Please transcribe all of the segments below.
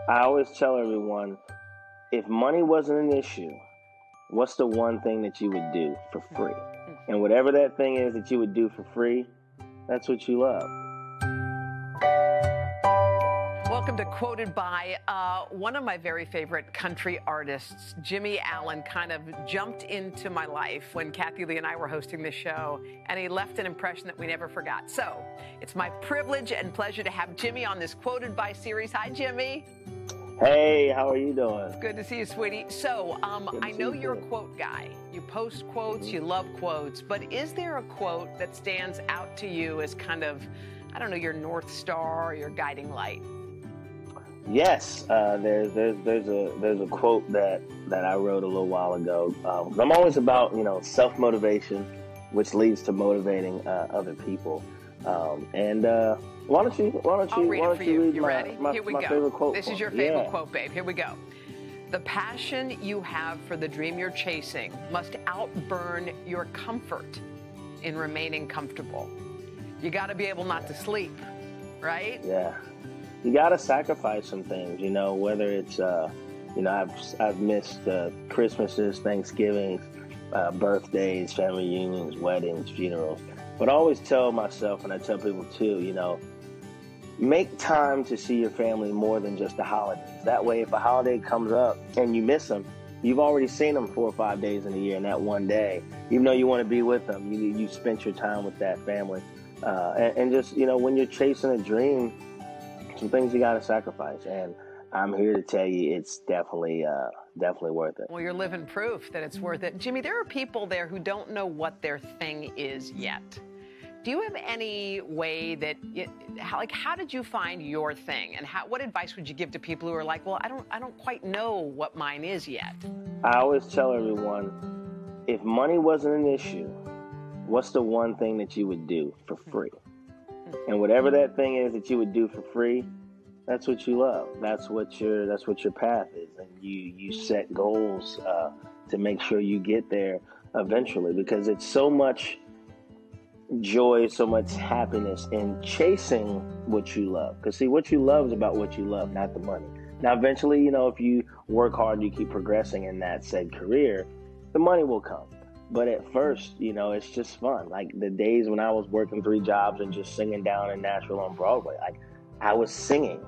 I always tell everyone, if money wasn't an issue, what's the one thing that you would do for free? And whatever that thing is that you would do for free, that's what you love. Welcome to Quoted By. One of my very favorite country artists, Jimmie Allen, kind of jumped into my life when Kathy Lee and I were hosting this show, and he left an impression that we never forgot. So it's my privilege and pleasure to have Jimmie on this Quoted By series. Hi, Jimmie. Hey, how are you doing? Good to see you, sweetie. So I know you're a quote guy. You post quotes, you love quotes, but is there a quote that stands out to you as kind of, I don't know, your North Star or your guiding light? Yes, there's a quote that I wrote a little while ago. I'm always about self-motivation, which leads to motivating other people. Why don't you read you ready? Here we my go. favorite quote? This is your favorite quote, babe. Here we go. The passion you have for the dream you're chasing must outburn your comfort in remaining comfortable. You got to be able not to sleep, right? Yeah. You got to sacrifice some things, whether it's, I've missed Christmases, Thanksgivings, birthdays, family reunions, weddings, funerals. But I always tell myself, and I tell people too, make time to see your family more than just the holidays. That way, if a holiday comes up and you miss them, you've already seen them 4 or 5 days in a year, and that one day, even though you want to be with them, you spent your time with that family. And just, when you're chasing a dream, some things you got to sacrifice. And I'm here to tell you it's definitely worth it. Well, you're living proof that it's worth it. Jimmie, there are people there who don't know what their thing is yet. Do you have any way that, how did you find your thing? And what advice would you give to people who are like, well, I don't quite know what mine is yet? I always tell everyone, if money wasn't an issue, what's the one thing that you would do for free? And whatever that thing is that you would do for free, that's what you love. That's what your path is. And you set goals to make sure you get there eventually, because it's so much joy, so much happiness in chasing what you love. Because see, what you love is about what you love, not the money. Now, eventually, if you work hard, you keep progressing in that said career, the money will come. But at first, it's just fun. Like the days when I was working 3 jobs and just singing down in Nashville on Broadway, like I was singing,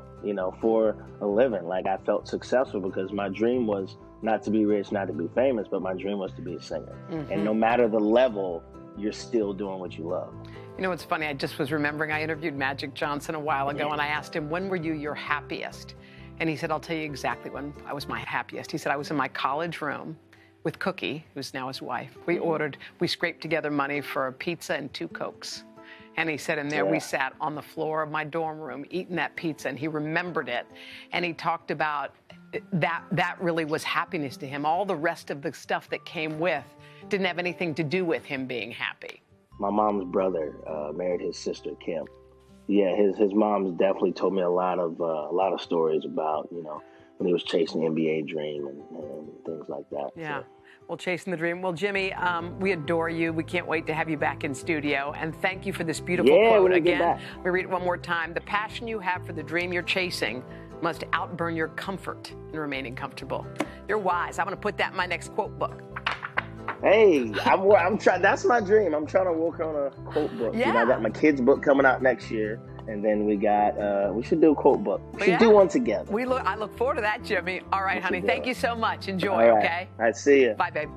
for a living. Like I felt successful because my dream was not to be rich, not to be famous, but my dream was to be a singer. Mm-hmm. And no matter the level, you're still doing what you love. It's funny. I just was remembering I interviewed Magic Johnson a while ago, and I asked him, when were you your happiest? And he said, I'll tell you exactly when I was my happiest. He said, I was in my college room with Cookie, who's now his wife. We scraped together money for a pizza and 2 Cokes. And he said, and there we sat on the floor of my dorm room eating that pizza, and he remembered it. And he talked about that really was happiness to him. All the rest of the stuff that came with didn't have anything to do with him being happy. My mom's brother married his sister, Kim. Yeah, his mom's definitely told me a lot of stories about, when he was chasing the NBA dream and things like that. Yeah. So. Well, chasing the dream. Well, Jimmie, we adore you. We can't wait to have you back in studio. And thank you for this beautiful quote. Again, we read it one more time. The passion you have for the dream you're chasing must outburn your comfort in remaining comfortable. You're wise. I'm going to put that in my next quote book. Hey, I'm trying. That's my dream. I'm trying to work on a quote book. Yeah. I got my kids' book coming out next year. And then we should do a quote book. We should do one together. I look forward to that, Jimmie. All right, honey. Thank you so much. Enjoy, All right. okay? All right, see you. Bye, babe.